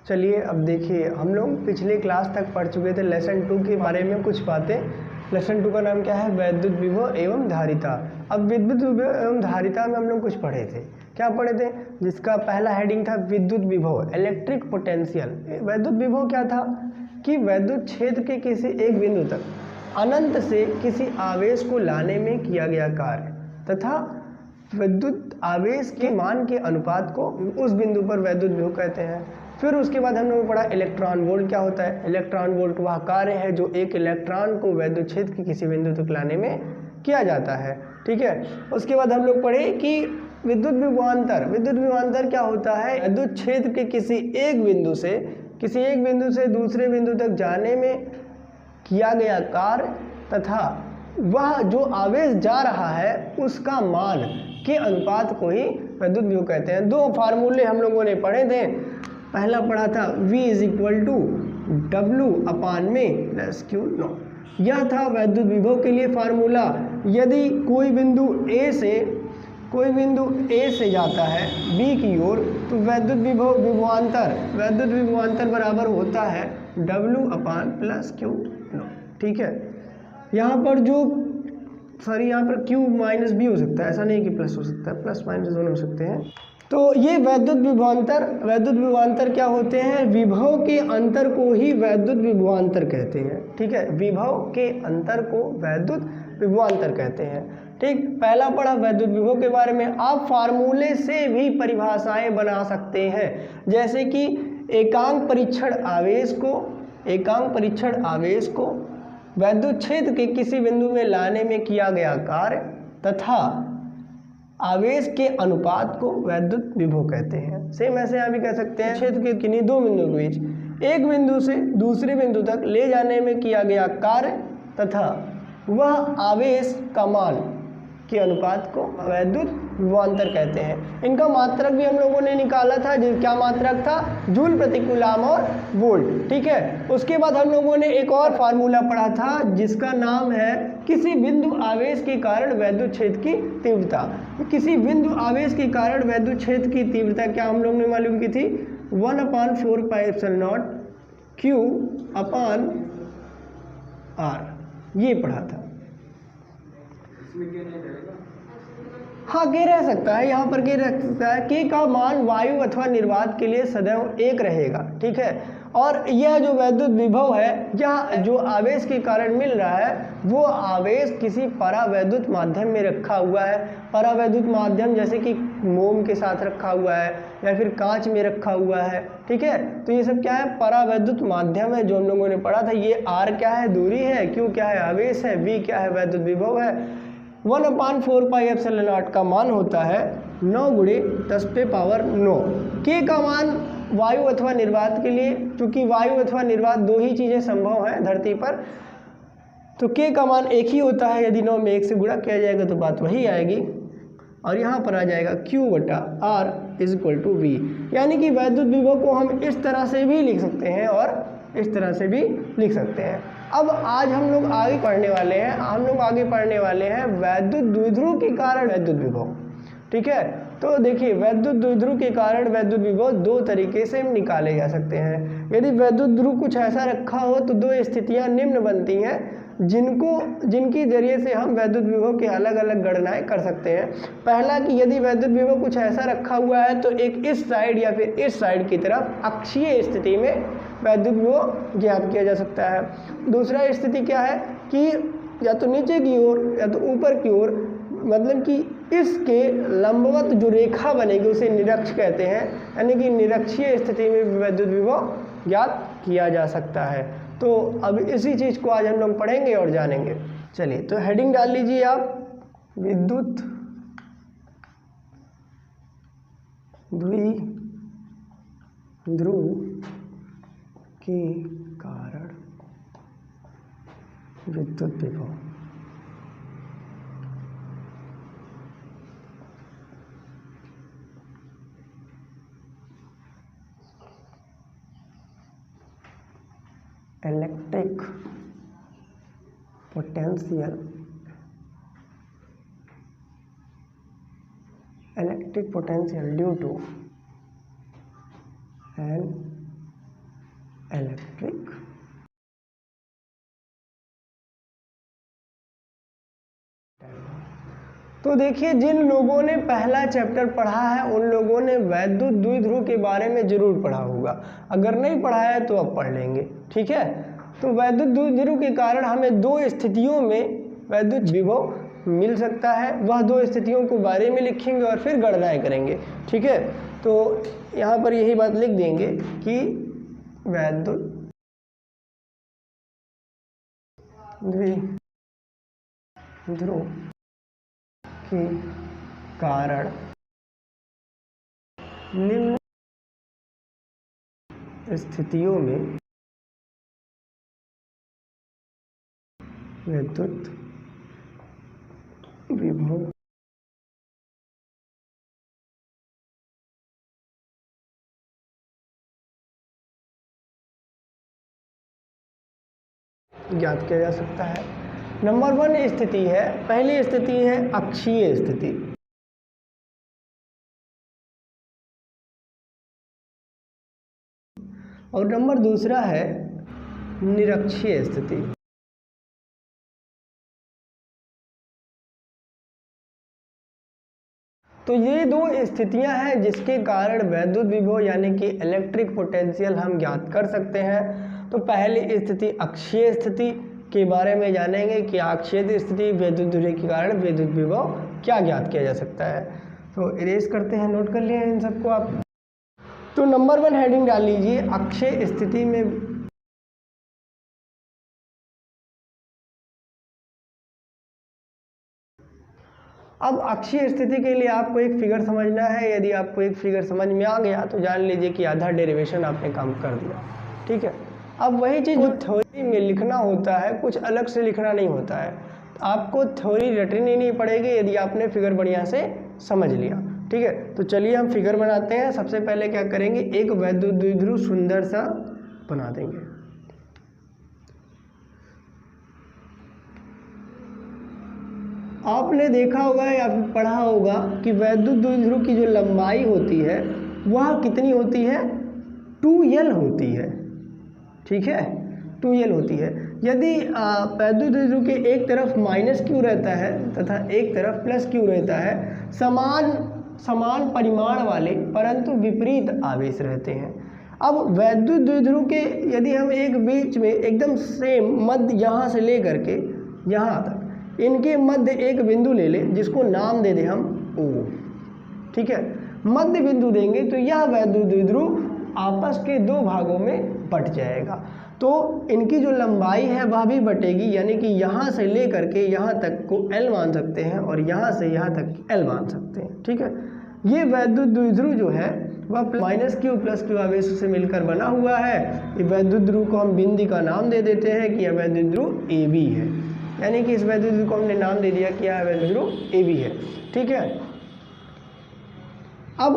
चलिए अब देखिए, हम लोग पिछले क्लास तक पढ़ चुके थे लेसन 2 के बारे में कुछ बातें। लेसन 2 का नाम क्या है? वैद्युत विभव एवं धारिता। अब विद्युत विभव एवं धारिता में हम लोग कुछ पढ़े थे। क्या पढ़े थे? जिसका पहला हेडिंग था विद्युत विभव, इलेक्ट्रिक पोटेंशियल। वैद्युत विभव क्या था कि वैद्युत क्षेत्र के किसी एक बिंदु तक अनंत से किसी आवेश को लाने में किया गया कार्य तथा विद्युत आवेश के मान के अनुपात को उस बिंदु पर वैद्युत विभव कहते हैं। फिर उसके बाद हम लोगों ने पढ़ा इलेक्ट्रॉन वोल्ट क्या होता है। इलेक्ट्रॉन वोल्ट वह कार्य है जो एक इलेक्ट्रॉन को वैद्युत क्षेत्र के किसी बिंदु तक लाने में किया जाता है। ठीक है। उसके बाद हम लोग पढ़े कि विद्युत विभवांतर। विद्युत विभवांतर क्या होता है? विद्युत क्षेत्र के किसी एक बिंदु से दूसरे बिंदु तक जाने में किया गया कार्य तथा वह जो आवेश जा रहा है उसका मान के अनुपात को ही विद्युत विभव कहते हैं। दो फार्मूले हम लोगों ने पढ़े थे। पहला पढ़ा था V = W/में+Q0। यह था वैद्युत विभव के लिए फार्मूला। यदि कोई बिंदु A से जाता है B की ओर तो वैद्युत विभवांतर बराबर होता है W/+Q0। ठीक है। यहाँ पर यहाँ पर Q -B हो सकता है, ऐसा नहीं कि प्लस हो सकता है, प्लस माइनस दोनों हो सकते हैं। तो ये वैद्युत विभवांतर क्या होते हैं? विभव के अंतर को ही वैद्युत विभवांतर कहते हैं। ठीक है, विभव के अंतर को वैद्युत विभवांतर कहते हैं। ठीक, पहला पढ़ा वैद्युत विभव के बारे में। आप फार्मूले से भी परिभाषाएं बना सकते हैं, जैसे कि एकांक परीक्षण आवेश को वैद्युत क्षेत्र के किसी बिंदु में लाने में किया गया कार्य तथा आवेश के अनुपात को वैद्युत विभव कहते हैं। सेम ऐसे यहाँ भी कह सकते हैं क्षेत्र के किन्हीं दो बिंदुओं के बीच एक बिंदु से दूसरे बिंदु तक ले जाने में किया गया कार्य तथा वह आवेश का मान के अनुपात को वैद्युत विभवांतर कहते हैं। इनका मात्रक भी हम लोगों ने निकाला था। क्या मात्रक था? जूल प्रति कूलम और वोल्ट। ठीक है। उसके बाद हम लोगों ने एक और फार्मूला पढ़ा था जिसका नाम है किसी बिंदु आवेश के कारण वैद्युत क्षेत्र की तीव्रता। किसी बिंदु आवेश के कारण वैद्युत क्षेत्र की तीव्रता क्या हम लोगों ने मालूम की थी? 1/4πε0 Q/R। ये पढ़ा था। हाँ, के रह सकता है, यहाँ पर के रह सकता है। के का मान वायु अथवा निर्वात के लिए सदैव 1 रहेगा। ठीक है। और यह जो वैद्युत विभव है, यह जो आवेश के कारण मिल रहा है वो आवेश किसी परावैद्युत माध्यम में रखा हुआ है। परावैद्युत माध्यम जैसे कि मोम के साथ रखा हुआ है या फिर कांच में रखा हुआ है। ठीक है। तो ये सब क्या है? परावैद्युत माध्यम है जो हम लोगों ने पढ़ा था। ये R क्या है? दूरी है। Q क्या है? आवेश है। V क्या है? वैद्युत विभव है। 1/4πε0 का मान होता है 9 × 10⁻9। के का मान वायु अथवा निर्वात के लिए, क्योंकि वायु अथवा निर्वात दो ही चीज़ें संभव हैं धरती पर, तो के का मान एक ही होता है। यदि 9 में 1 से गुणा किया जाएगा तो बात वही आएगी। और यहाँ पर आ जाएगा Q/R = V। यानी कि वैद्युत विभव को हम इस तरह से भी लिख सकते हैं और इस तरह से भी लिख सकते हैं। अब आज हम लोग आगे पढ़ने वाले हैं वैद्युत द्विध्रुव के कारण वैद्युत विभव। ठीक है। तो देखिए, वैद्युत द्विध्रुव के कारण वैद्युत विभव दो तरीके से निकाले जा सकते हैं। यदि वैद्युत ध्रुव कुछ ऐसा रखा हो तो दो स्थितियां निम्न बनती हैं जिनकी जरिए से हम वैद्युत विभव की अलग अलग गणनाएं कर सकते हैं। पहला कि यदि वैद्युत विभव कुछ ऐसा रखा हुआ है तो एक इस साइड या फिर इस साइड की तरफ अक्षीय स्थिति में वैद्युत विभव ज्ञात किया जा सकता है। दूसरा स्थिति क्या है कि या तो नीचे की ओर या तो ऊपर की ओर, मतलब कि इसके लंबवत जो रेखा बनेगी उसे निरक्ष कहते हैं। यानी कि निरक्षीय स्थिति में वैद्युत विभव ज्ञात किया जा सकता है। तो अब इसी चीज़ को आज हम लोग पढ़ेंगे और जानेंगे। चलिए, तो हेडिंग डाल लीजिए आप, विद्युत द्विध्रुव के कारण विद्युत विभव। Electric potential due to an electric तो देखिए, जिन लोगों ने पहला चैप्टर पढ़ा है उन लोगों ने वैद्युत द्विध्रुव के बारे में जरूर पढ़ा होगा। अगर नहीं पढ़ा है तो अब पढ़ लेंगे, ठीक है। तो वैद्युत द्विध्रुव के कारण हमें दो स्थितियों में वैद्युत विभव मिल सकता है। वह दो स्थितियों को बारे में लिखेंगे और फिर गणनाएं करेंगे, ठीक है। तो यहाँ पर यही बात लिख देंगे कि वैद्युत द्विध्रुव के कारण निम्न स्थितियों में वैद्युत विभव ज्ञात किया जा सकता है। नंबर 1 स्थिति है, पहली स्थिति है अक्षीय स्थिति। और नंबर 2 है निरक्षीय स्थिति। तो ये दो स्थितियां हैं जिसके कारण वैद्युत विभव यानी कि इलेक्ट्रिक पोटेंशियल हम ज्ञात कर सकते हैं। तो पहली स्थिति अक्षीय स्थिति के बारे में जानेंगे कि अक्षीय स्थिति वैद्युत द्विध्रुव के कारण वैद्युत विभव क्या ज्ञात किया जा सकता है। तो इरेज करते हैं, नोट कर लिए इन सबको आप। तो नंबर 1 हेडिंग डाल लीजिए, अक्षीय स्थिति में अब अक्षीय स्थिति के लिए आपको एक फिगर समझना है। यदि आपको एक फिगर समझ में आ गया तो जान लीजिए कि आधा डेरिवेशन आपने काम कर दिया, ठीक है। अब वही चीज़ जो थ्योरी में लिखना होता है, कुछ अलग से लिखना नहीं होता है। आपको थ्योरी रटनी नहीं पड़ेगी यदि आपने फिगर बढ़िया से समझ लिया, ठीक है। तो चलिए हम फिगर बनाते हैं। सबसे पहले क्या करेंगे, एक वैद्युत द्विध्रुव सुंदर सा बना देंगे। आपने देखा होगा या फिर पढ़ा होगा कि वैद्युत द्विध्रुव की जो लंबाई होती है वह कितनी होती है, 2L होती है, ठीक है, 2L होती है। यदि वैद्युत द्विध्रुव के एक तरफ -Q रहता है तथा एक तरफ +Q रहता है, समान परिमाण वाले परंतु विपरीत आवेश रहते हैं। अब वैद्युत द्विध्रुव के यदि हम एक बीच में एकदम सेम मध्य यहाँ से लेकर के यहाँ तक इनके मध्य एक बिंदु ले लें जिसको नाम दे दें हम O, ठीक है। मध्य बिंदु देंगे तो यह वैद्युत द्विध्रुव आपस के दो भागों में बट जाएगा। तो इनकी जो लंबाई है वह भी बटेगी, यानी कि यहाँ से लेकर के यहाँ तक को L मान सकते हैं और यहाँ से यहाँ तक L मान सकते हैं, ठीक है। ये वैद्युत द्विध्रुव जो है वह -Q +Q आवेशों से मिलकर बना हुआ है। ये वैद्युत ध्रुव को हम बिंदु का नाम दे देते हैं कि यह वैद्युत ध्रुव AB है, यानी कि इस वैद्युत ध्रुव को हमने नाम दे दिया कि यह वैद्युत ध्रुव AB है, ठीक है। अब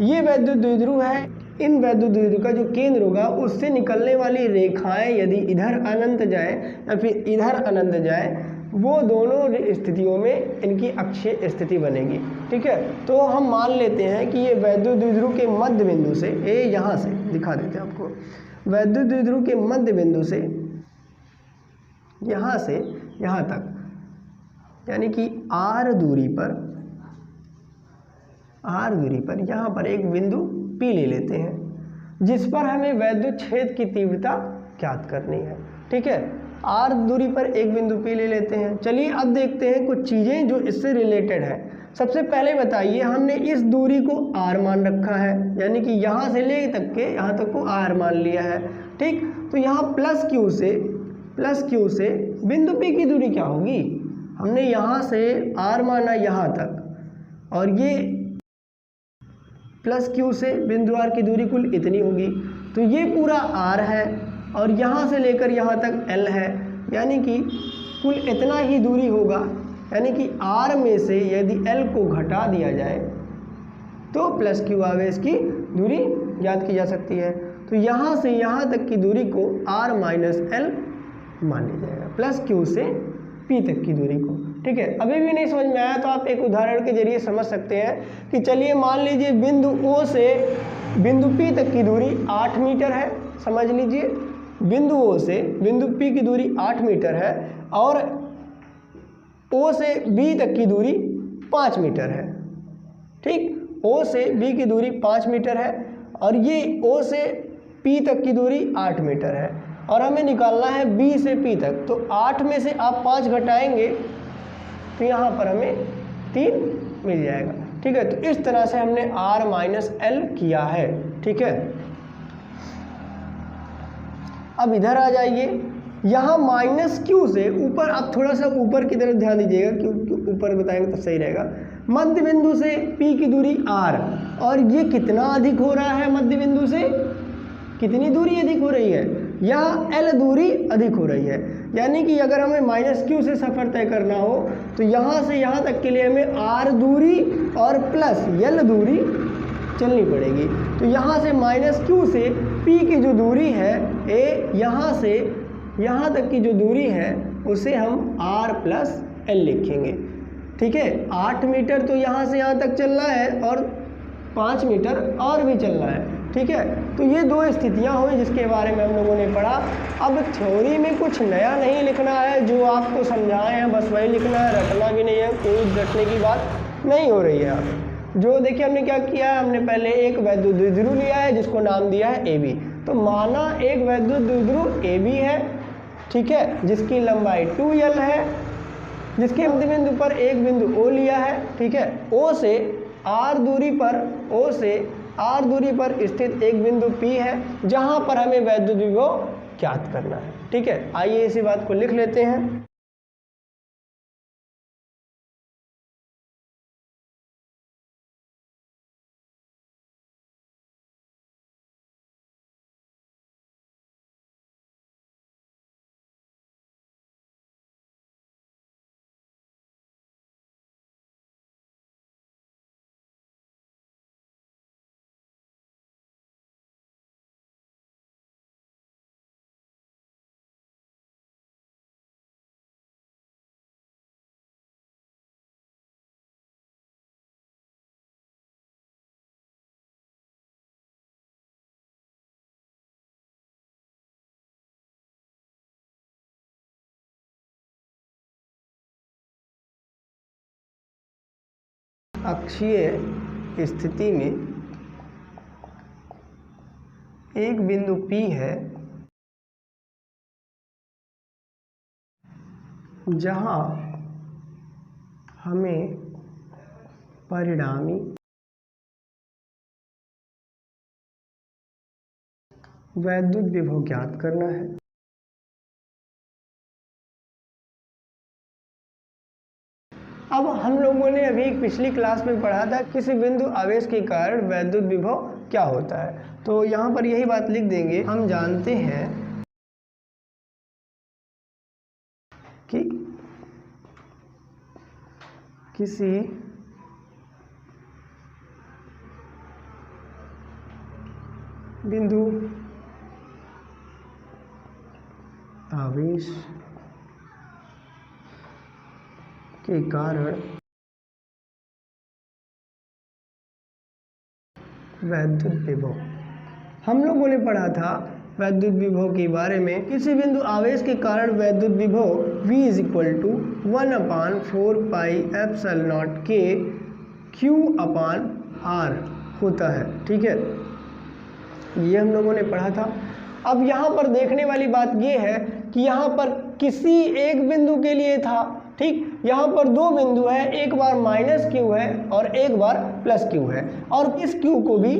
ये वैद्युत द्विध्रुव है। इन वैद्युत द्विध्रुव का जो केंद्र होगा उससे निकलने वाली रेखाएं यदि इधर अनंत जाए या फिर इधर अनंत जाए, वो दोनों स्थितियों में इनकी अक्षीय स्थिति बनेगी, ठीक है। तो हम मान लेते हैं कि ये वैद्युत द्विध्रुव के मध्य बिंदु से, ये यहाँ से दिखा देते हैं आपको, वैद्युत द्विध्रुव के मध्य बिंदु से यहाँ से यहाँ तक, यानी कि r दूरी पर यहाँ पर एक बिंदु P ले लेते हैं जिस पर हमें वैद्युत क्षेत्र की तीव्रता ज्ञात करनी है, ठीक है। r दूरी पर एक बिंदु P ले लेते हैं। चलिए अब देखते हैं कुछ चीज़ें जो इससे रिलेटेड है। सबसे पहले बताइए, हमने इस दूरी को r मान रखा है, यानी कि यहाँ से ले तक के यहाँ तक को r मान लिया है, ठीक। तो यहाँ +Q से बिंदु P की दूरी क्या होगी, हमने यहाँ से r माना यहाँ तक और ये +Q से बिंदु R की दूरी कुल इतनी होगी। तो ये पूरा R है और यहाँ से लेकर यहाँ तक L है, यानी कि कुल इतना ही दूरी होगा। यानी कि R में से यदि L को घटा दिया जाए तो +Q आवेश की दूरी ज्ञात की जा सकती है। तो यहाँ से यहाँ तक की दूरी को R - L मान लिया जाएगा, +Q से P तक की दूरी को, ठीक है। अभी भी नहीं समझ में आया तो आप एक उदाहरण के जरिए समझ सकते हैं कि चलिए मान लीजिए बिंदु O से बिंदु P तक की दूरी 8 मीटर है, समझ लीजिए, बिंदु O से बिंदु P की दूरी 8 मीटर है और O से B तक की दूरी 5 मीटर है। ठीक, O से B की दूरी 5 मीटर है और ये O से P तक की दूरी 8 मीटर है और हमें निकालना है B से P तक। तो 8 में से आप 5 घटाएंगे तो यहाँ पर हमें 3 मिल जाएगा। ठीक है, तो इस तरह से हमने R माइनस L किया है। ठीक है, अब इधर आ जाइए, यहाँ माइनस Q से ऊपर, आप थोड़ा सा ऊपर की तरफ ध्यान दीजिएगा क्योंकि ऊपर बताएंगे तो सही रहेगा। मध्य बिंदु से P की दूरी R और ये कितना अधिक हो रहा है, मध्य बिंदु से कितनी दूरी अधिक हो रही है, यहाँ L दूरी अधिक हो रही है। यानी कि अगर हमें माइनस Q से सफ़र तय करना हो तो यहाँ से यहाँ तक के लिए हमें R दूरी और प्लस L दूरी चलनी पड़ेगी। तो यहाँ से माइनस Q से P की जो दूरी है A, यहाँ से यहाँ तक की जो दूरी है उसे हम R प्लस L लिखेंगे। ठीक है, 8 मीटर तो यहाँ से यहाँ तक चलना है और 5 मीटर और भी चलना है। ठीक है, तो ये दो स्थितियां हुई जिसके बारे में हम लोगों ने पढ़ा। अब थ्योरी में कुछ नया नहीं लिखना है, जो आपको समझाए हैं बस वही लिखना है, रटना भी नहीं है, कोई रटने की बात नहीं हो रही है। यहाँ जो देखिए हमने क्या किया है, हमने पहले एक वैद्युत द्विध्रुव लिया है जिसको नाम दिया है AB। तो माना एक वैद्युत द्विध्रुव AB है, ठीक है, जिसकी लंबाई 2L है, जिसके मध्य बिंदु पर एक बिंदु O लिया है। ठीक है, O से R दूरी पर स्थित एक बिंदु P है जहां पर हमें वैद्युत विभव ज्ञात करना है। ठीक है, आइए इसी बात को लिख लेते हैं। अक्षीय स्थिति में एक बिंदु P है जहां हमें परिणामी वैद्युत विभव ज्ञात करना है। अब हम लोगों ने अभी पिछली क्लास में पढ़ा था किसी बिंदु आवेश के कारण वैद्युत विभव क्या होता है, तो यहाँ पर यही बात लिख देंगे। हम जानते हैं कि किसी बिंदु आवेश के कारण वैद्युत विभव, हम लोगों ने पढ़ा था वैद्युत विभव के बारे में। किसी बिंदु आवेश के कारण वैद्युत विभव V = 1/4 pi epsilon naught K Q/R होता है। ठीक है, ये हम लोगों ने पढ़ा था। अब यहाँ पर देखने वाली बात ये है कि यहाँ पर किसी एक बिंदु के लिए था। ठीक, यहाँ पर दो बिंदु है, एक बार -Q है और एक बार +Q है, और इस Q को भी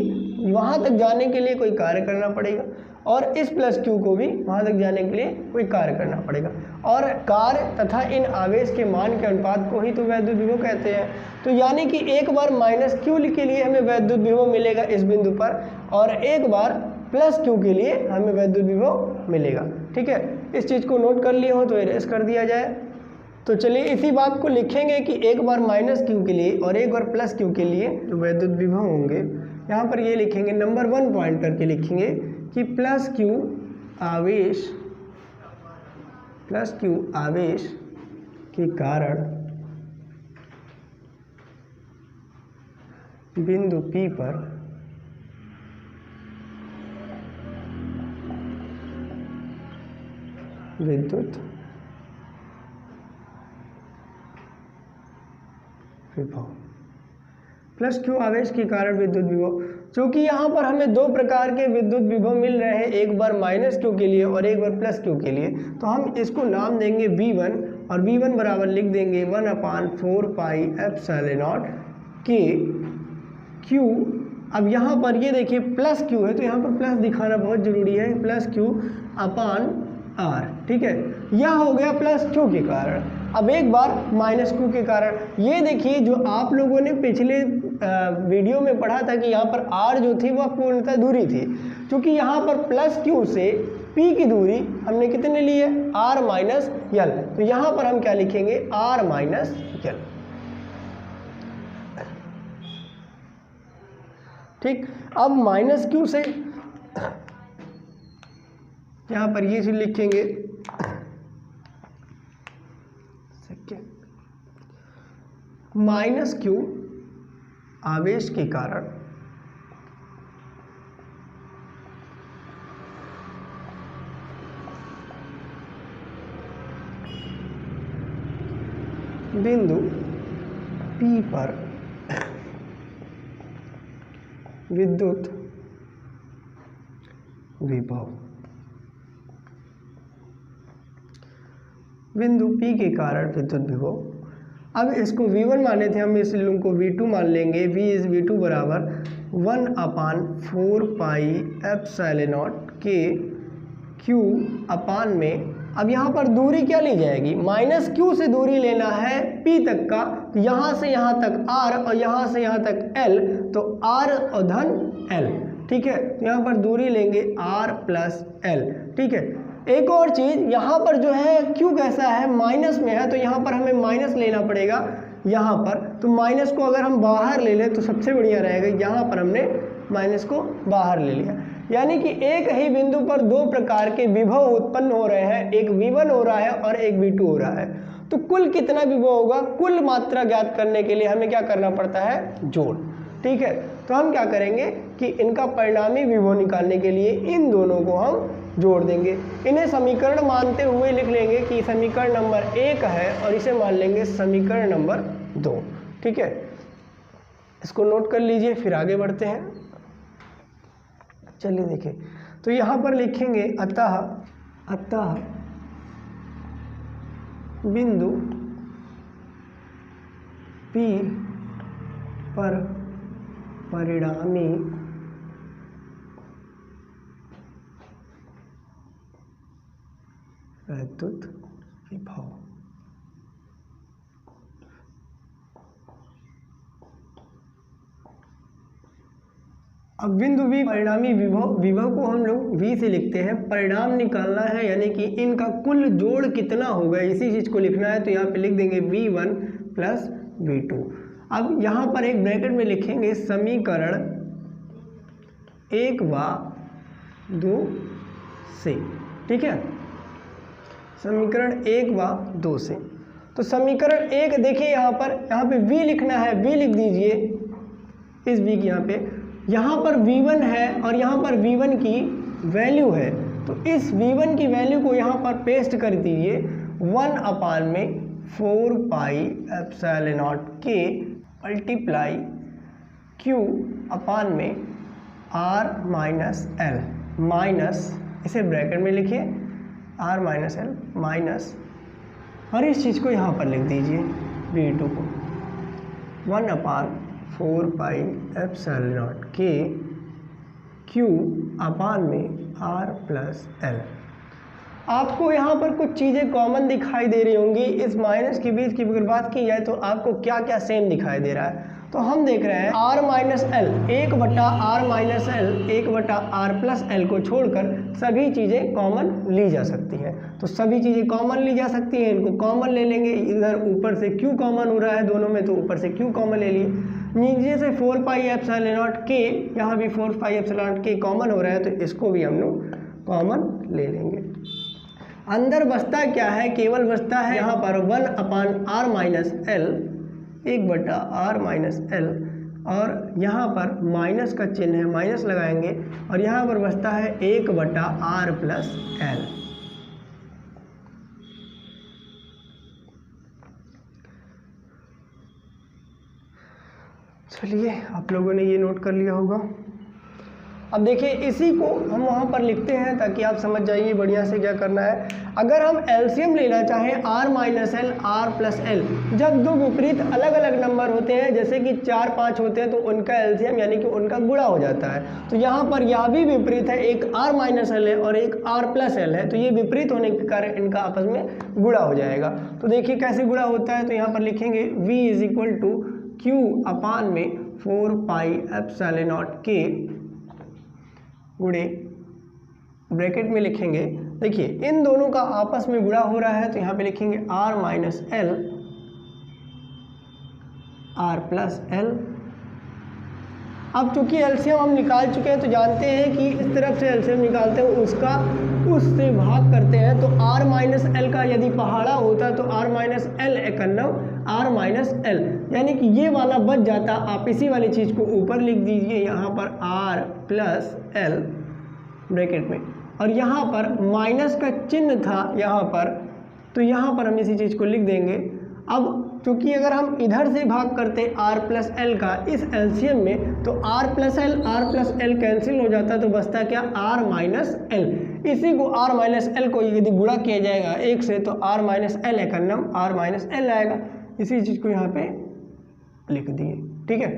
वहाँ तक जाने के लिए कोई कार्य करना पड़ेगा और इस +Q को भी वहाँ तक जाने के लिए कोई कार्य करना पड़ेगा, और कार्य तथा इन आवेश के मान के अनुपात को ही तो वैद्युत विभव कहते हैं। तो यानी कि एक बार -Q के लिए हमें वैद्युत विभव मिलेगा इस बिंदु पर और एक बार +Q के लिए हमें वैद्युत विभव मिलेगा। ठीक है, इस चीज़ को नोट कर लिए हो तो इरेज कर दिया जाए। तो चलिए इसी बात को लिखेंगे कि एक बार -Q के लिए और एक बार +Q के लिए जो वैद्युत विभव होंगे, यहाँ पर ये लिखेंगे, नंबर 1 पॉइंट करके लिखेंगे कि +Q आवेश के कारण बिंदु P पर विद्युत विभव प्लस क्यू आवेश के कारण विद्युत विभव। क्योंकि यहाँ पर हमें दो प्रकार के विद्युत विभव मिल रहे हैं, एक बार माइनस क्यू के लिए और एक बार प्लस क्यू के लिए, तो हम इसको नाम देंगे V1 और V1 बराबर लिख देंगे 1/4 पाई एप्सिलॉन नॉट के क्यू। अब यहाँ पर ये देखिए प्लस क्यू है तो यहाँ पर प्लस दिखाना बहुत जरूरी है, प्लस क्यू अपान आर, ठीक है। यह हो गया प्लस क्यू के कारण। अब एक बार माइनस क्यू के कारण, ये देखिए जो आप लोगों ने पिछले वीडियो में पढ़ा था कि यहाँ पर आर जो थी वह पूर्णतः दूरी थी, क्योंकि यहाँ पर प्लस क्यू से पी की दूरी हमने कितने ली है, आर माइनस यल, तो यहाँ पर हम क्या लिखेंगे, आर माइनस यल, ठीक। अब माइनस क्यू से यहाँ पर ये चीज लिखेंगे, माइनस क्यू आवेश के कारण बिंदु P पर विद्युत विभव, बिंदु P के कारण विद्युत विभव। अब इसको V1 माने थे हम, इस लोग को V2 मान लेंगे। V2 बराबर 1/4 पाई एप्सिलॉन नॉट के Q अपान में, अब यहाँ पर दूरी क्या ली जाएगी, माइनस Q से दूरी लेना है P तक का, यहाँ से यहाँ तक R और यहाँ से यहाँ तक L, तो R और धन L, ठीक है। तो यहाँ पर दूरी लेंगे R प्लस L, ठीक है। एक और चीज, यहाँ पर जो है Q कैसा है, माइनस में है, तो यहाँ पर हमें माइनस लेना पड़ेगा यहाँ पर, तो माइनस को अगर हम बाहर ले लें तो सबसे बढ़िया रहेगा। यहाँ पर हमने माइनस को बाहर ले लिया, यानी कि एक ही बिंदु पर दो प्रकार के विभव उत्पन्न हो रहे हैं, एक V1 हो रहा है और एक V2 हो रहा है। तो कुल कितना विभव होगा, कुल मात्रा ज्ञात करने के लिए हमें क्या करना पड़ता है, जोड़, ठीक है। तो हम क्या करेंगे कि इनका परिणामी विभव निकालने के लिए इन दोनों को हम जोड़ देंगे। इन्हें समीकरण मानते हुए लिख लेंगे कि समीकरण नंबर 1 है और इसे मान लेंगे समीकरण नंबर 2, ठीक है। इसको नोट कर लीजिए, फिर आगे बढ़ते हैं। चलिए देखिए, तो यहाँ पर लिखेंगे अतः बिंदु P पर परिणामी विद्युत विभव, अब बिंदु V परिणामी विभव को हम लोग V से लिखते हैं, परिणाम निकालना है यानी कि इनका कुल जोड़ कितना होगा इसी चीज को लिखना है, तो यहाँ पे लिख देंगे V1 प्लस V2। अब यहाँ पर एक ब्रैकेट में लिखेंगे समीकरण 1 व 2 से, ठीक है, समीकरण 1 व 2 से। तो समीकरण 1 देखिए यहाँ पे V लिखना है, V लिख दीजिए इस V की यहाँ पर V1 है और यहाँ पर V1 की वैल्यू है, तो इस V1 की वैल्यू को यहाँ पर पेस्ट कर दीजिए 1/4 पाई एप्सिलॉन नॉट के मल्टीप्लाई Q अपान में R माइनस L माइनस, इसे ब्रैकेट में लिखिए R माइनस L माइनस, और इस चीज़ को यहाँ पर लिख दीजिए V2 को 1/4 पाई एप्सिलॉन नॉट के Q अपान में R प्लस L। आपको यहाँ पर कुछ चीज़ें कॉमन दिखाई दे रही होंगी, इस माइनस के बीच की अगर बात की जाए तो आपको क्या क्या सेम दिखाई दे रहा है। तो हम देख रहे हैं R minus L, 1/R minus L 1/R plus L को छोड़कर सभी चीज़ें कॉमन ली जा सकती हैं। तो सभी चीज़ें कॉमन ली जा सकती हैं, इनको कॉमन ले लेंगे। इधर ऊपर से Q कॉमन हो रहा है दोनों में, तो ऊपर से Q कॉमन ले लिए। नीचे से 4 पाई एप्सिलॉन नॉट के, यहाँ भी 4 पाई एप्सिलॉन नॉट के कॉमन हो रहा है, तो इसको भी हम लोग कॉमन ले लेंगे। अंदर बचता क्या है, केवल बचता है यहाँ पर 1/R minus L 1/R minus L, और यहाँ पर माइनस का चिन्ह है, माइनस लगाएंगे, और यहाँ पर बचता है 1/R प्लस एल। चलिए आप लोगों ने ये नोट कर लिया होगा। अब देखिए इसी को हम वहाँ पर लिखते हैं ताकि आप समझ जाइए बढ़िया से क्या करना है। अगर हम एलसीएम लेना चाहें r minus L R plus L, जब दो विपरीत अलग अलग नंबर होते हैं जैसे कि 4 5 होते हैं तो उनका एलसीएम यानी कि उनका गुणा हो जाता है। तो यहाँ पर यह भी विपरीत है, एक r माइनस एल है और एक r प्लस एल है, तो ये विपरीत होने के कारण इनका आपस में गुणा हो जाएगा। तो देखिए कैसे गुणा होता है, तो यहाँ पर लिखेंगे v is equal to Q upon में 4 पाई एप्सिलॉन नॉट के गुणे ब्रैकेट में लिखेंगे। देखिए इन दोनों का आपस में गुणा हो रहा है तो यहाँ पे लिखेंगे r minus L R plus L. अब चूंकि एलसीएम हम निकाल चुके हैं तो जानते हैं कि इस तरफ से एलसीएम निकालते हैं उसका उससे भाग करते हैं, तो r माइनस एल का यदि पहाड़ा होता तो r माइनस एल एकन्नव r माइनस एल, यानी कि ये वाला बच जाता। आप इसी वाली चीज़ को ऊपर लिख दीजिए यहाँ पर r प्लस एल ब्रैकेट में, और यहाँ पर माइनस का चिन्ह था यहाँ पर, तो यहाँ पर हम इसी चीज़ को लिख देंगे। अब क्योंकि अगर हम इधर से भाग करते r प्लस एल का इस एलसीएम में तो r प्लस एल कैंसिल हो जाता, तो बचता क्या r माइनस एल। इसी को r माइनस एल को यदि गुणा किया जाएगा एक से तो r माइनस एल एकन्नम r माइनस एल आएगा। इसी चीज़ को यहाँ पे लिख दिए, ठीक है।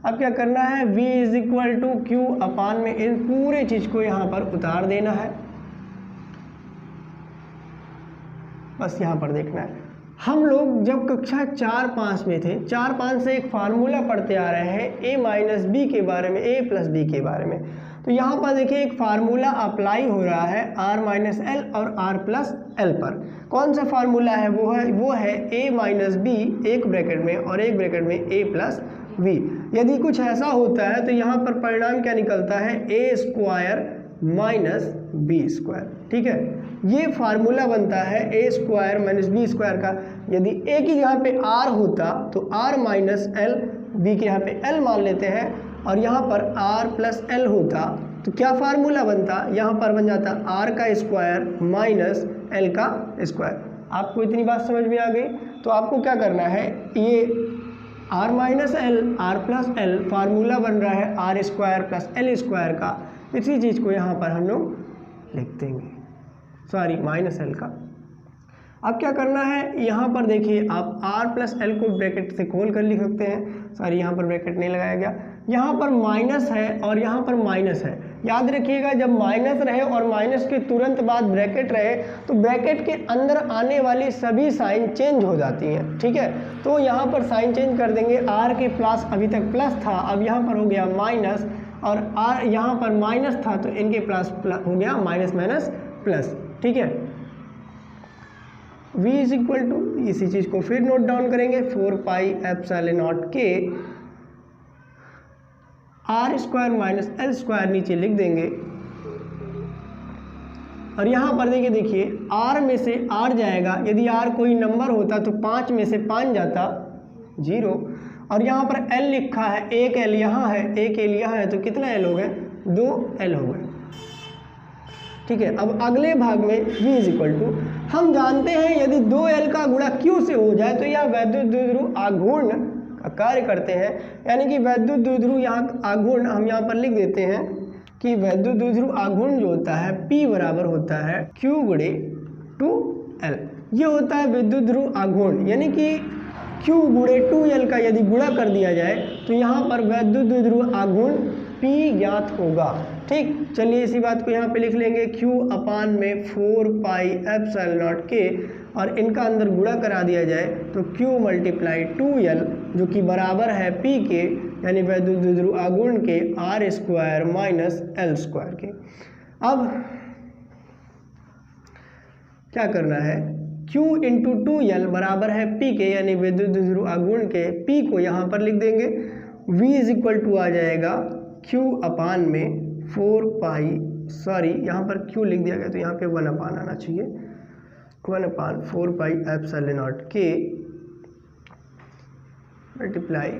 अब क्या करना है, v is equal to Q upon में इन पूरे चीज़ को यहाँ पर उतार देना है, बस यहाँ पर देखना है। हम लोग जब कक्षा 4-5 में थे, 4-5 से एक फार्मूला पढ़ते आ रहे हैं a माइनस बी के बारे में, a प्लस बी के बारे में। तो यहाँ पर देखिए एक फार्मूला अप्लाई हो रहा है r माइनस एल और r प्लस एल पर। कौन सा फार्मूला है, वो है a माइनस बी एक ब्रैकेट में और एक ब्रैकेट में a प्लस v। यदि कुछ ऐसा होता है तो यहाँ पर परिणाम क्या निकलता है, a square minus B square, ठीक है। ये फार्मूला बनता है a square minus B square का। यदि a की जगह पे r होता तो r माइनस एल, b के यहाँ पे l मान लेते हैं, और यहाँ पर r प्लस एल होता तो क्या फार्मूला बनता, यहाँ पर बन जाता r का स्क्वायर माइनस l का स्क्वायर। आपको इतनी बात समझ में आ गई। तो आपको क्या करना है, ये r minus L R plus L formula बन रहा है r square plus L square का, इसी चीज़ को यहाँ पर हम लोग लिख देंगे, सॉरी माइनस एल का। अब क्या करना है, यहाँ पर देखिए आप r प्लस एल को ब्रैकेट से खोल कर लिख सकते हैं, सॉरी यहाँ पर ब्रैकेट नहीं लगाया गया, यहाँ पर माइनस है और यहाँ पर माइनस है। याद रखिएगा जब माइनस रहे और माइनस के तुरंत बाद ब्रैकेट रहे तो ब्रैकेट के अंदर आने वाली सभी साइन चेंज हो जाती हैं, ठीक है। तो यहाँ पर साइन चेंज कर देंगे, r के प्लस अभी तक प्लस था, अब यहाँ पर हो गया माइनस, और r यहाँ पर माइनस था तो इनके प्लस हो गया माइनस माइनस प्लस, ठीक है। v इज इक्वल टू, इसी चीज़ को फिर नोट डाउन करेंगे, 4 पाई एप्सिलॉन नॉट के r square minus L square नीचे लिख देंगे। और यहाँ पर देखिए r में से r जाएगा, यदि r कोई नंबर होता तो 5 में से 5 जाता 0, और यहाँ पर l लिखा है, एक l यहाँ है एक l यहाँ है, तो कितना l हो गए, 2 l हो गए, ठीक है। अब अगले भाग में v इज इक्वल टू, हम जानते हैं यदि 2l का गुणा q से हो जाए तो यह वैद्युत द्विध्रुव आघूर्ण का कार्य करते हैं, यानी कि वैद्युत द्विध्रुव यहाँ आघूर्ण हम यहाँ पर लिख देते हैं कि वैद्युत द्विध्रुव आघूर्ण जो होता है p बराबर होता है q गुणे 2l। ये होता है विद्युत ध्रुव आघूर्ण, यानी कि q गुणे 2l का यदि गुणा कर दिया जाए तो यहाँ पर वैद्युत द्विध्रुव आघूर्ण p ज्ञात होगा, ठीक। चलिए इसी बात को यहाँ पे लिख लेंगे, q अपान में 4 पाई एप्सिलॉन नॉट के, और इनका अंदर गुणा करा दिया जाए तो q मल्टीप्लाई 2l जो कि बराबर है p के, यानी वैद्युत द्विध्रुव आघूर्ण के r square minus L square के। अब क्या करना है, q इंटू 2l बराबर है p के, यानी विद्युत द्विध्रुव आघूर्ण के p को यहाँ पर लिख देंगे। v इज इक्वल टू आ जाएगा q अपान में 4 पाई, सॉरी यहाँ पर q लिख दिया गया तो यहाँ पे 1 अपान आना चाहिए, 1 अपान 4 पाई एप्सिलॉन नॉट के multiply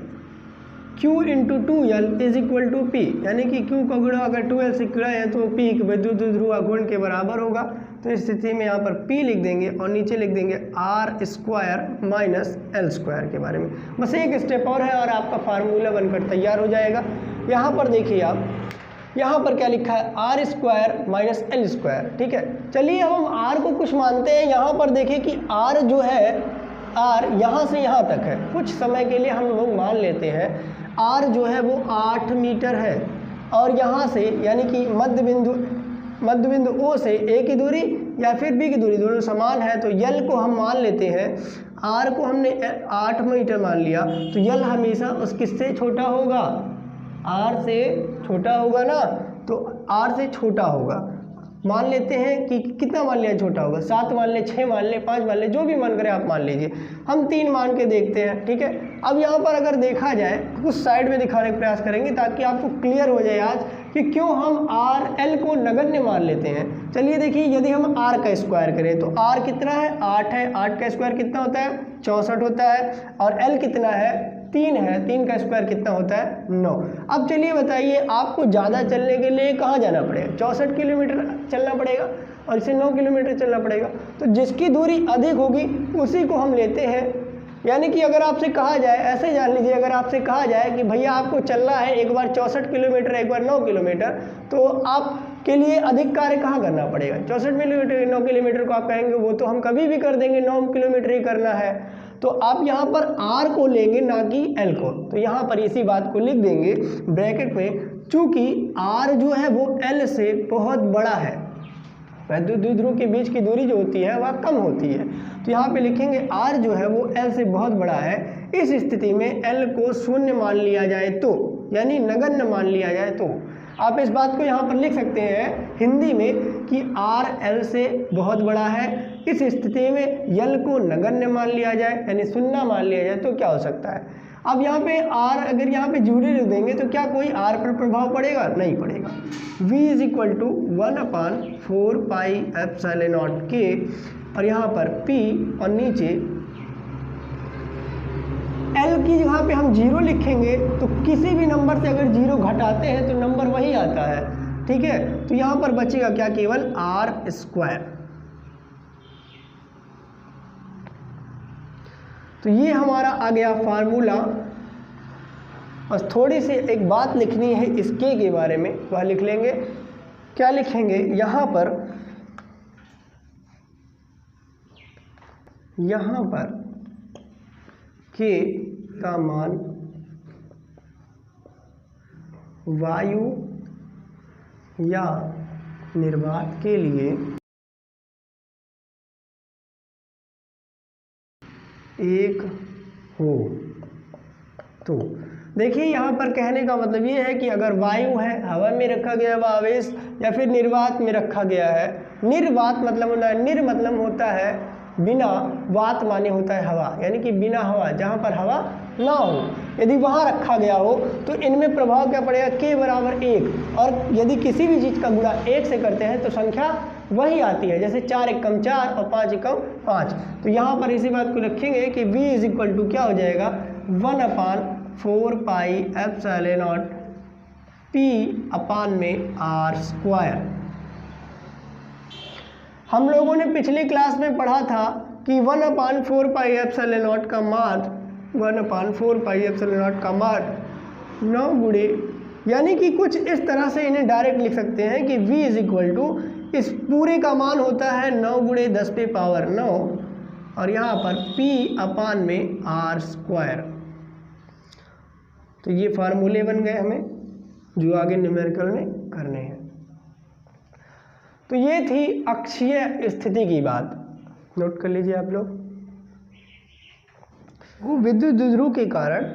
q into 2l is equal to p, यानी कि q का गुणा अगर 2l से किया है तो p विद्युत द्विध्रुव आघूर्ण के बराबर होगा। तो इस स्थिति में यहाँ पर P लिख देंगे और नीचे लिख देंगे r² माइनस L² के बारे में। बस एक स्टेप और है और आपका फार्मूला बनकर तैयार हो जाएगा। यहाँ पर देखिए आप, यहाँ पर क्या लिखा है, r² माइनस L²। ठीक है, चलिए हम r को कुछ मानते हैं। यहाँ पर देखिए कि r जो है, r यहाँ से यहाँ तक है। कुछ समय के लिए हम लोग मान लेते हैं r जो है वो 8 मीटर है और यहाँ से यानी कि मध्य बिंदु O से A की दूरी या फिर B की दूरी दोनों समान है, तो L को हम मान लेते हैं, R को हमने 8 मीटर मान लिया, तो L हमेशा उस किससे छोटा होगा, R से छोटा होगा ना, तो R से छोटा होगा। मान लेते हैं कि कितना मान लिया छोटा होगा, 7 मान ले, 6 मान ले, 5 मान ले, जो भी मन करे आप मान लीजिए। हम 3 मान के देखते हैं। ठीक है, अब यहाँ पर अगर देखा जाए कुछ साइड में दिखाने का प्रयास करेंगे ताकि आपको क्लियर हो जाए आज कि क्यों हम RL को नगण्य मान लेते हैं। चलिए देखिए, यदि हम R का स्क्वायर करें तो R कितना है, 8 है, 8 का स्क्वायर कितना होता है, 64 होता है, और L कितना है, 3 है, 3 का स्क्वायर कितना होता है, 9। अब चलिए बताइए, आपको ज़्यादा चलने के लिए कहाँ जाना पड़ेगा, 64 किलोमीटर चलना पड़ेगा और इसे 9 किलोमीटर चलना पड़ेगा। तो जिसकी दूरी अधिक होगी उसी को हम लेते हैं। यानी कि अगर आपसे कहा जाए, ऐसे जान लीजिए, अगर आपसे कहा जाए कि भैया आपको चलना है एक बार 64 किलोमीटर, एक बार 9 किलोमीटर, तो आपके लिए अधिक कार्य कहाँ करना पड़ेगा, 64 किलोमीटर, 9 किलोमीटर को आप कहेंगे वो तो हम कभी भी कर देंगे, 9 किलोमीटर ही करना है। तो आप यहाँ पर R को लेंगे ना कि L को, तो यहाँ पर इसी बात को लिख देंगे ब्रैकेट में, चूँकि R जो है वो L से बहुत बड़ा है, वैद्युत द्विध्रुव के बीच की दूरी जो होती है वह कम होती है, तो यहाँ पे लिखेंगे R जो है वो L से बहुत बड़ा है। इस स्थिति में L को शून्य मान लिया जाए तो, यानी नगण्य मान लिया जाए तो, आप इस बात को यहाँ पर लिख सकते हैं हिंदी में कि R L से बहुत बड़ा है। इस स्थिति में L को नगण्य मान लिया जाए, यानी शून्य मान लिया जाए, तो क्या हो सकता है। अब यहाँ पे R अगर यहाँ पे जीरो लिख देंगे तो क्या कोई R पर प्रभाव पड़ेगा, नहीं पड़ेगा। V = 1/4 pi epsilon naught K, और यहाँ पर P और नीचे L की जगह पे हम जीरो लिखेंगे तो किसी भी नंबर से अगर जीरो घटाते हैं तो नंबर वही आता है। ठीक है, तो यहाँ पर बचेगा क्या, केवल R²। तो ये हमारा आ गया फार्मूला। बस थोड़ी सी एक बात लिखनी है इस K के बारे में, वह लिख लेंगे। क्या लिखेंगे, यहाँ पर K का मान वायु या निर्वात के लिए 1 हो। तो देखिए, यहाँ पर कहने का मतलब ये है कि अगर वायु है, हवा में रखा गया हुआ आवेश, या फिर निर्वात में रखा गया है। निर्वात मतलब होता है, निर मतलब होता है बिना, वात माने होता है हवा, यानी कि बिना हवा, जहाँ पर हवा ना हो, यदि वहाँ रखा गया हो तो इनमें प्रभाव क्या पड़ेगा, K = 1। और यदि किसी भी चीज़ का गुणा 1 से करते हैं तो संख्या वही आती है, जैसे 4 × 4 और 5 × 5। तो यहाँ पर इसी बात को रखेंगे कि V = क्या हो जाएगा, 1/4 पाई एप्सिलॉन नॉट P/R²। हम लोगों ने पिछली क्लास में पढ़ा था कि 1/4 पाई एप्सिलॉन नॉट का मान 1/4 पाई एप्सिलॉन नॉट का मान 9 गुणे, यानी कि कुछ इस तरह से इन्हें डायरेक्ट लिख सकते हैं कि V = इस पूरे का मान होता है 9 × 10⁻9 और यहाँ पर P/R²। तो ये फार्मूले बन गए हमें, जो आगे न्यूमेरिकल में करने हैं। तो ये थी अक्षीय स्थिति की बात, नोट कर लीजिए आप लोग। वो विद्युत द्विध्रुव के कारण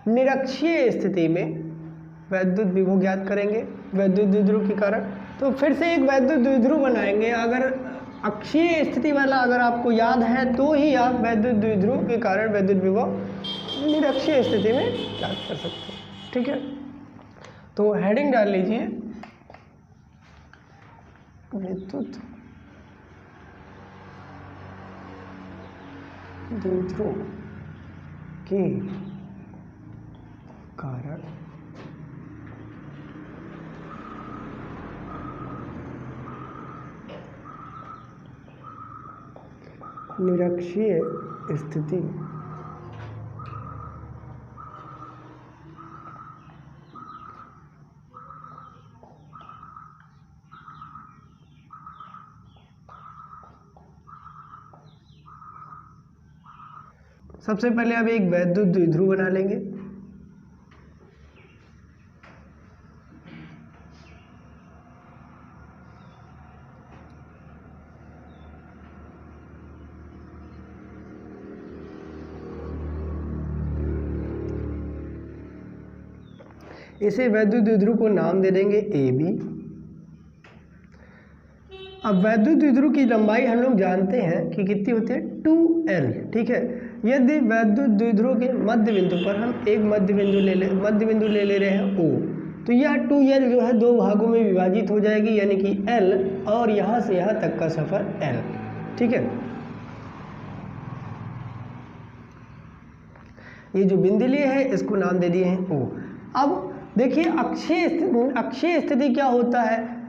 निरक्षीय स्थिति में वैद्युत विभव ज्ञात करेंगे वैद्युत द्विध्रुव के कारण। तो फिर से एक वैद्युत द्विध्रुव बनाएंगे। अगर अक्षीय स्थिति वाला अगर आपको याद है तो ही आप वैद्युत द्विध्रुव के कारण वैद्युत विभव निरक्षीय स्थिति में ज्ञात कर सकते हैं। ठीक है, तो हेडिंग डाल लीजिए, विद्युत द्विध्रुव के कारण निरक्षीय स्थिति। सबसे पहले अब एक वैद्युत द्विध्रुव बना लेंगे। इसे वैद्युत द्विध्रुव को नाम दे देंगे AB। अब वैद्युत द्विध्रुव की लंबाई हम लोग जानते हैं कि कितनी होती है 2L। ठीक है, यदि वैद्युत द्विध्रुव के मध्य बिंदु पर हम एक मध्य बिंदु ले ले रहे हैं O, तो यह 2L जो है दो भागों में विभाजित हो जाएगी, यानी कि L और यहाँ से यहाँ तक का सफर L। ठीक है, ये जो बिंदुलीय है इसको नाम दे दिए हैं O। अब देखिए अक्षीय स्थिति क्या होता है,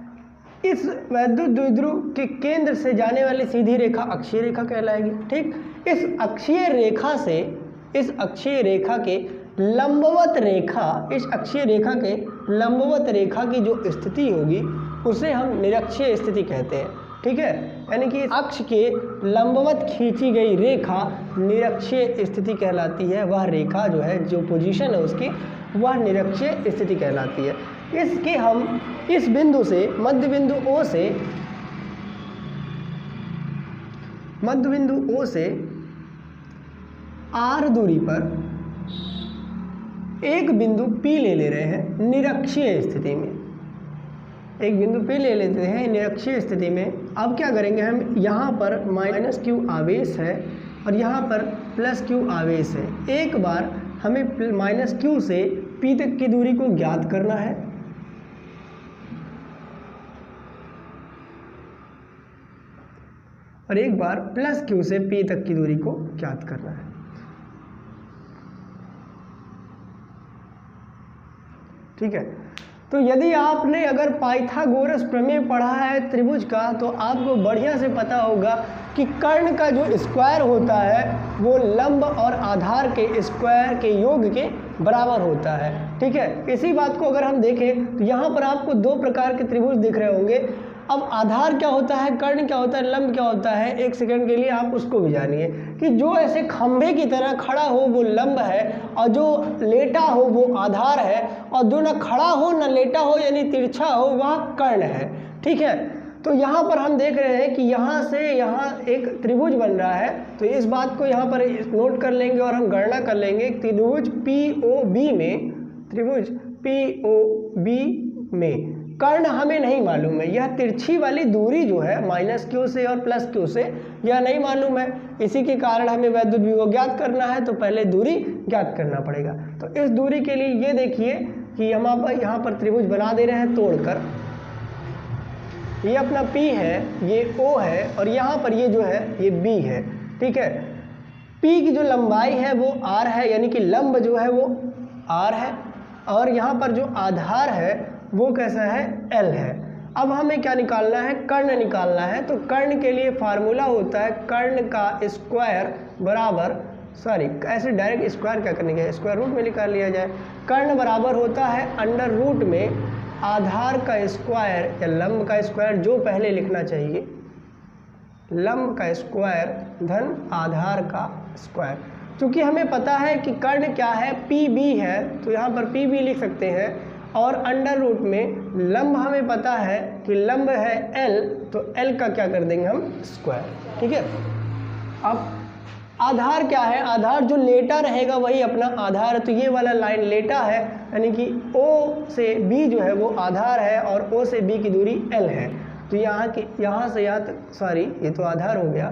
इस वैद्युत द्विध्रुव के केंद्र से जाने वाली सीधी रेखा अक्षीय रेखा कहलाएगी। ठीक, इस अक्षीय रेखा के लंबवत रेखा की जो स्थिति होगी उसे हम निरक्षीय स्थिति कहते हैं। ठीक है, यानी कि अक्ष के लंबवत खींची गई रेखा निरक्षीय स्थिति कहलाती है। वह रेखा जो है, जो पोजीशन है उसकी, वह निरक्षीय स्थिति कहलाती है। इसके हम इस बिंदु से मध्य बिंदु O से R दूरी पर एक बिंदु P ले रहे हैं निरक्षीय स्थिति में। एक बिंदु P ले लेते हैं निरक्षीय स्थिति में। अब क्या करेंगे हम, यहाँ पर -q आवेश है और यहाँ पर +q आवेश है। एक बार हमें -q से P तक की दूरी को ज्ञात करना है। और एक बार +q से P तक की दूरी को ज्ञात करना है। ठीक है, तो यदि आपने अगर पाइथागोरस प्रमेय पढ़ा है त्रिभुज का, तो आपको बढ़िया से पता होगा कि कर्ण का जो स्क्वायर होता है वो लंब और आधार के स्क्वायर के योग के बराबर होता है। ठीक है, इसी बात को अगर हम देखें तो यहाँ पर आपको दो प्रकार के त्रिभुज दिख रहे होंगे। अब आधार क्या होता है, कर्ण क्या होता है, लंब क्या होता है, एक सेकंड के लिए आप उसको भी जानिए कि जो ऐसे खंभे की तरह खड़ा हो वो लंब है, और जो लेटा हो वो आधार है, और जो ना खड़ा हो ना लेटा हो यानी तिरछा हो वह कर्ण है। ठीक है, तो यहाँ पर हम देख रहे हैं कि यहाँ से यहाँ एक त्रिभुज बन रहा है। तो इस बात को यहाँ पर नोट कर लेंगे और हम गणना कर लेंगे। त्रिभुज POB में कर्ण हमें नहीं मालूम है, यह तिरछी वाली दूरी जो है -q से और +q से, यह नहीं मालूम है। इसी के कारण हमें वैद्युत विभव ज्ञात करना है, तो पहले दूरी ज्ञात करना पड़ेगा। तो इस दूरी के लिए ये देखिए कि हम यहाँ पर त्रिभुज बना दे रहे हैं तोड़कर। ये अपना P है, ये O है, और यहाँ पर ये जो है ये B है। ठीक है, P की जो लंबाई है वो R है, यानी कि लंब जो है वो R है, और यहाँ पर जो आधार है वो कैसा है, L है। अब हमें क्या निकालना है, कर्ण निकालना है। तो कर्ण के लिए फार्मूला होता है कर्ण का स्क्वायर बराबर, सॉरी ऐसे डायरेक्ट स्क्वायर क्या करने के, स्क्वायर रूट में निकाल लिया जाए। कर्ण बराबर होता है अंडर रूट में आधार का स्क्वायर या लंब का स्क्वायर, जो पहले लिखना चाहिए, लंब का स्क्वायर धन आधार का स्क्वायर। क्योंकि हमें पता है कि कर्ण क्या है, PB है, तो यहाँ पर PB लिख सकते हैं। और अंडर रूट में लंब हमें पता है कि लंब है L, तो L का क्या कर देंगे हम, स्क्वायर। ठीक है, अब आधार क्या है, आधार जो लेटा रहेगा वही अपना आधार है। तो ये वाला लाइन लेटा है, यानी कि O से B जो है वो आधार है, और O से B की दूरी L है। तो यहाँ से यहाँ तक, सॉरी ये तो आधार हो गया,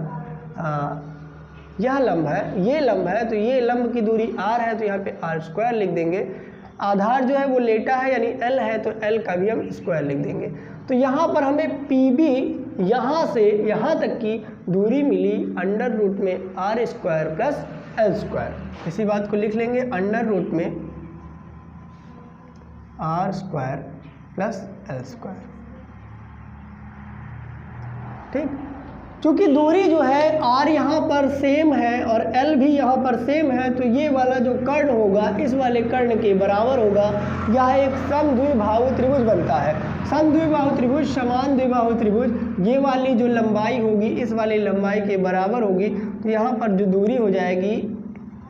यह लंब है, ये लंब है, तो ये लंब की दूरी R है, तो यहाँ पे R स्क्वायर लिख देंगे। आधार जो है वो लेटा है यानी L है, तो L का भी हम स्क्वायर लिख देंगे। तो यहाँ पर हमें PB यहाँ से यहाँ तक की दूरी मिली अंडर रूट में R square plus L square. इसी बात को लिख लेंगे, अंडर रूट में R square plus L square. ठीक, चूंकि दूरी जो है r यहाँ पर सेम है और l भी यहाँ पर सेम है, तो ये वाला जो कर्ण होगा इस वाले कर्ण के बराबर होगा। यह एक समद्विबाहु त्रिभुज बनता है। समद्विबाहु त्रिभुज, समान द्विबाहु त्रिभुज, ये वाली जो लंबाई होगी इस वाली लंबाई के बराबर होगी। तो यहाँ पर जो दूरी हो जाएगी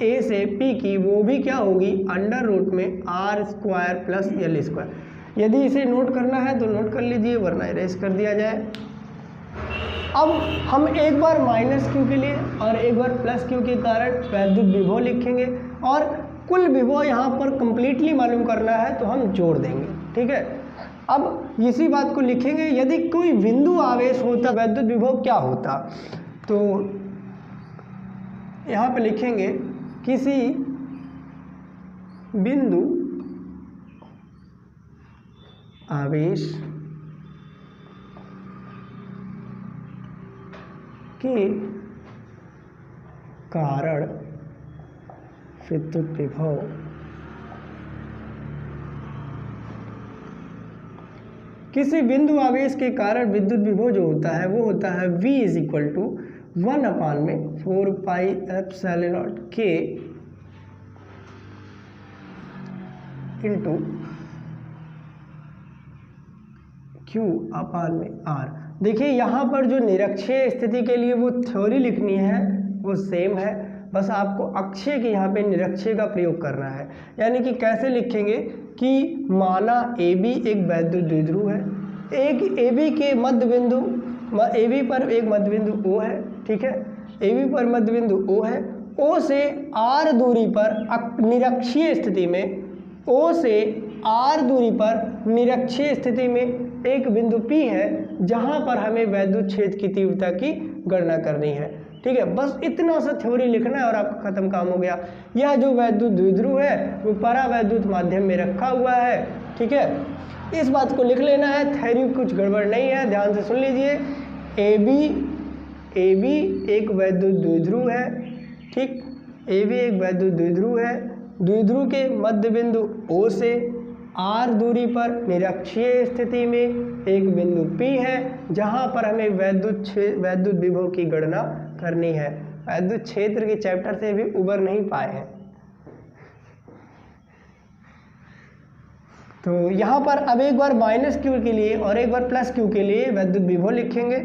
a से p की, वो भी क्या होगी, अंडर रूट में r square plus l square. यदि इसे नोट करना है तो नोट कर लीजिए, वरना इरेज कर दिया जाए। अब हम एक बार माइनस क्यू के लिए और एक बार प्लस क्यू के कारण वैद्युत विभव लिखेंगे, और कुल विभव यहाँ पर कंप्लीटली मालूम करना है तो हम जोड़ देंगे। ठीक है, अब इसी बात को लिखेंगे। यदि कोई बिंदु आवेश होता वैद्युत विभव क्या होता, तो यहाँ पे लिखेंगे किसी बिंदु आवेश के कारण विद्युत विभव किसी बिंदु आवेश के कारण विद्युत विभव जो होता है वो होता है V is equal to 1/4 pi epsilon naught K into Q/R। देखिए यहाँ पर जो निरक्षीय स्थिति के लिए वो थ्योरी लिखनी है वो सेम है, बस आपको अक्षय के यहाँ पे निरक्षीय का प्रयोग करना है। यानी कि कैसे लिखेंगे कि माना AB एक वैद्युत द्विध्रुव है, एक AB के मध्य बिंदु AB पर एक मध्य बिंदु O है। ठीक है, AB पर मध्य बिंदु O है। O से R दूरी पर निरक्षीय स्थिति में, O से R दूरी पर निरक्षीय स्थिति में एक बिंदु P है जहां पर हमें वैद्युत क्षेत्र की तीव्रता की गणना करनी है। ठीक है, बस इतना सा थ्योरी लिखना है और आपका खत्म काम हो गया। यह जो वैद्युत द्विध्रुव है वो परावैद्युत माध्यम में रखा हुआ है। ठीक है, इस बात को लिख लेना है, थ्योरी कुछ गड़बड़ नहीं है, ध्यान से सुन लीजिए। AB एक वैद्युत द्विध्रुव है। ठीक, AB एक वैद्युत द्विध्रुव है। द्विध्रुव के मध्य बिंदु O से R दूरी पर निरक्षीय स्थिति में एक बिंदु P है जहां पर हमें वैद्युत विभव की गणना करनी है। वैद्युत क्षेत्र के चैप्टर से भी उबर नहीं पाए हैं। तो यहाँ पर अब एक बार माइनस क्यू के लिए और एक बार प्लस क्यू के लिए वैद्युत विभव लिखेंगे।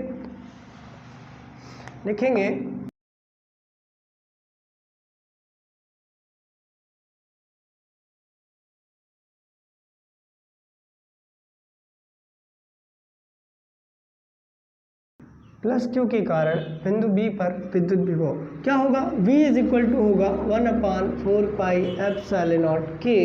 प्लस क्यू के कारण बिंदु B पर विद्युत विभव क्या होगा, V इज इक्वल टू होगा 1/4 pi epsilon naught K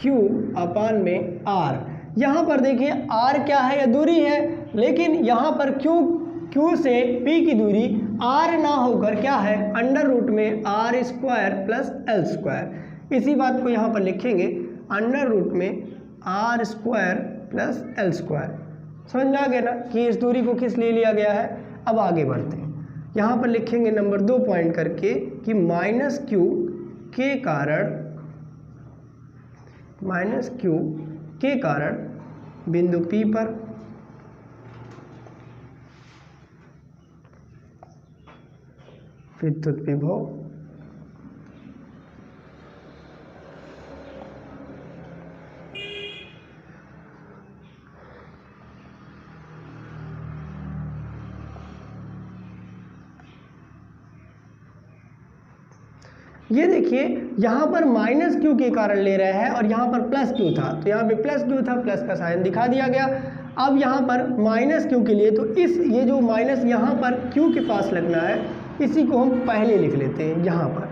Q/R। यहाँ पर देखिए R क्या है, यह दूरी है, लेकिन यहाँ पर Q से P की दूरी R ना होकर क्या है, अंडर रूट में R square plus L square. इसी बात को यहाँ पर लिखेंगे, अंडर रूट में R square plus L square. समझ में आ गया ना कि इस दूरी को किस लिए लिया गया है। अब आगे बढ़ते हैं, यहाँ पर लिखेंगे नंबर 2 पॉइंट करके कि माइनस क्यू के कारण बिंदु P पर विद्युत विभव ये देखिए यहाँ पर माइनस क्यू के कारण ले रहे हैं और यहाँ पर प्लस क्यू था, तो यहाँ पे प्लस क्यू था, प्लस का साइन दिखा दिया गया। अब यहाँ पर माइनस क्यू के लिए तो ये जो माइनस यहाँ पर क्यू के पास लगना है इसी को हम पहले लिख लेते हैं यहाँ पर।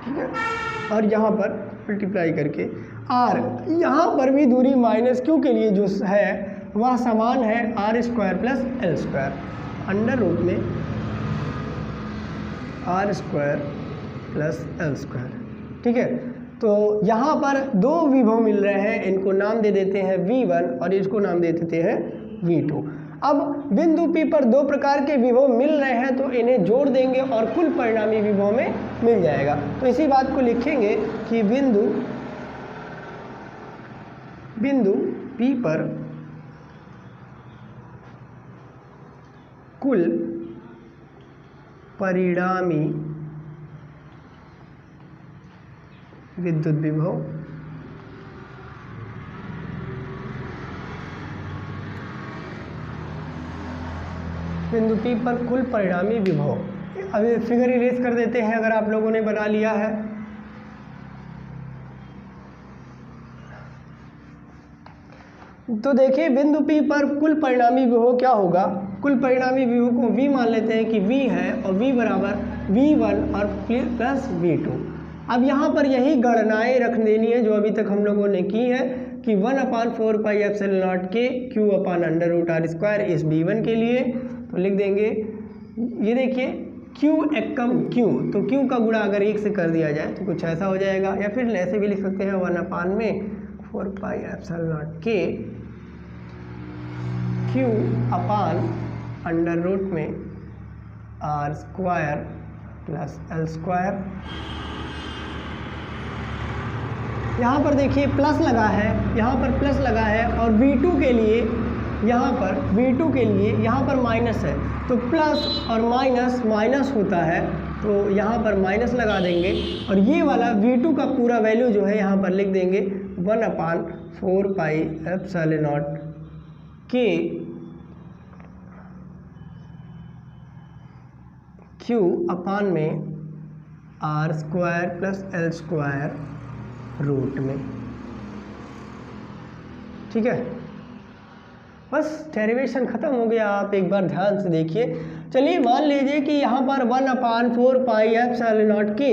ठीक है, और यहाँ पर मल्टीप्लाई करके R, यहाँ पर भी दूरी माइनस क्यू के लिए जो है वह समान है R square plus L square, under root में R square plus L square. ठीक है, तो यहाँ पर दो विभव मिल रहे हैं, इनको नाम दे देते हैं V1 और इसको नाम दे देते हैं V2। अब बिंदु P पर दो प्रकार के विभव मिल रहे हैं तो इन्हें जोड़ देंगे और कुल परिणामी विभव में मिल जाएगा। तो इसी बात को लिखेंगे कि बिंदु P पर कुल परिणामी विद्युत विभव बिंदु P पर कुल परिणामी विभव। अभी फिगर इरेज कर देते हैं अगर आप लोगों ने बना लिया है। तो देखिए बिंदु P पर कुल परिणामी विभव क्या होगा, कुल परिणामी विभव को V मान लेते हैं कि V है और V बराबर V1 और प्लस V2। अब यहाँ पर यही गणनाएं रख देनी है जो अभी तक हम लोगों ने की है कि 1/4 पाई एप्सिलॉन नॉट के Q upon under root R square इस V1 के लिए। तो लिख देंगे, ये देखिए Q एकम Q, तो Q का गुणा अगर 1 से कर दिया जाए तो कुछ ऐसा हो जाएगा, या फिर ऐसे भी लिख सकते हैं 1/4 पाई एप्सिलॉन नॉट के Q अपॉन अंडर रूट में R square plus L square. यहाँ पर देखिए प्लस लगा है, यहाँ पर प्लस लगा है, और V2 के लिए यहाँ पर V2 के लिए यहाँ पर माइनस है, तो प्लस और माइनस माइनस होता है, तो यहाँ पर माइनस लगा देंगे, और ये वाला V2 का पूरा वैल्यू जो है यहाँ पर लिख देंगे 1/4 पाई एप्सिलॉन नॉट के Q अपॉन में R square plus L square root में। ठीक है, बस डेरिवेशन खत्म हो गया। आप एक बार ध्यान से देखिए। चलिए मान लीजिए कि यहाँ पर 1/4 पाई एप्सिलॉन नॉट के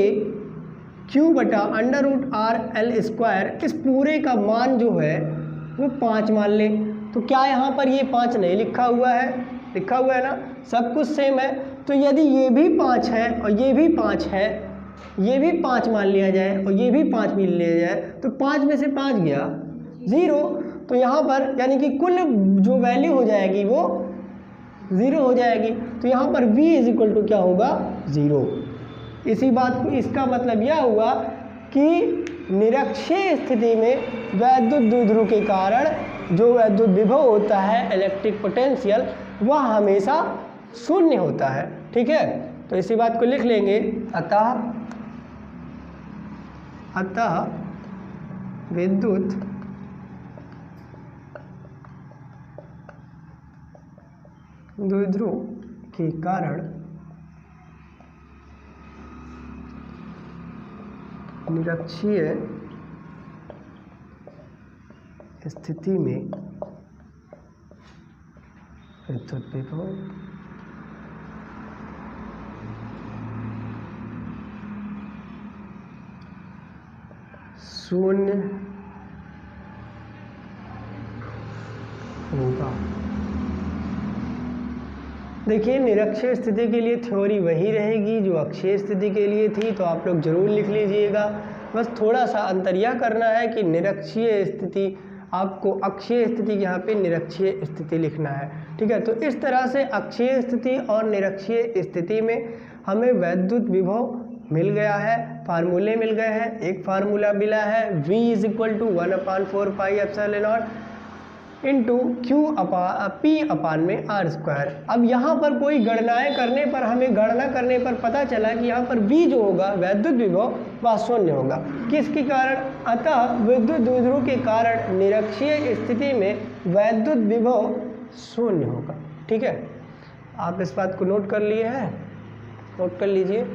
Q बटा under root R L square, इस पूरे का मान जो है वो 5 मान लें। तो क्या यहाँ पर ये 5 नहीं लिखा हुआ है? लिखा हुआ है ना, सब कुछ सेम है। तो यदि ये भी 5 है और ये भी 5 है, ये भी 5 मान लिया जाए और ये भी 5 मान लिया जाए, तो 5 में से 5 गया 0। तो यहाँ पर यानी कि कुल जो वैल्यू हो जाएगी वो 0 हो जाएगी। तो यहाँ पर V इज इक्वल टू क्या होगा? 0। इसी बात को, इसका मतलब यह हुआ कि निरक्षीय स्थिति में वैद्युत द्विध्रुव के कारण जो वैद्युत विभव होता है, इलेक्ट्रिक पोटेंशियल, वह हमेशा शून्य होता है। ठीक है, तो इसी बात को लिख लेंगे। अतः विद्युत द्विध्रुव के कारण निरक्षीय स्थिति में विद्युत विभव शून्य होगा। देखिए निरक्षीय स्थिति के लिए थ्योरी वही रहेगी जो अक्षीय स्थिति के लिए थी, तो आप लोग जरूर लिख लीजिएगा। बस थोड़ा सा अंतर यह करना है कि निरक्षीय स्थिति, आपको अक्षीय स्थिति यहाँ पे निरक्षीय स्थिति लिखना है। ठीक है, तो इस तरह से अक्षीय स्थिति और निरक्षीय स्थिति में हमें वैद्युत विभव मिल गया है, फार्मूले मिल गए हैं। एक फार्मूला मिला है V is equal to 1/4 pi epsilon naught into Q P upon में R स्क्वायर। अब यहाँ पर कोई गणनाएं करने पर, हमें गणना करने पर पता चला कि यहाँ पर V जो होगा वैद्युत विभव वह शून्य होगा। किसके कारण? अतः विद्युत द्विध्रुव के कारण निरक्षीय स्थिति में वैद्युत विभव शून्य होगा। ठीक है, आप इस बात को नोट कर लिए हैं? नोट कर लीजिए।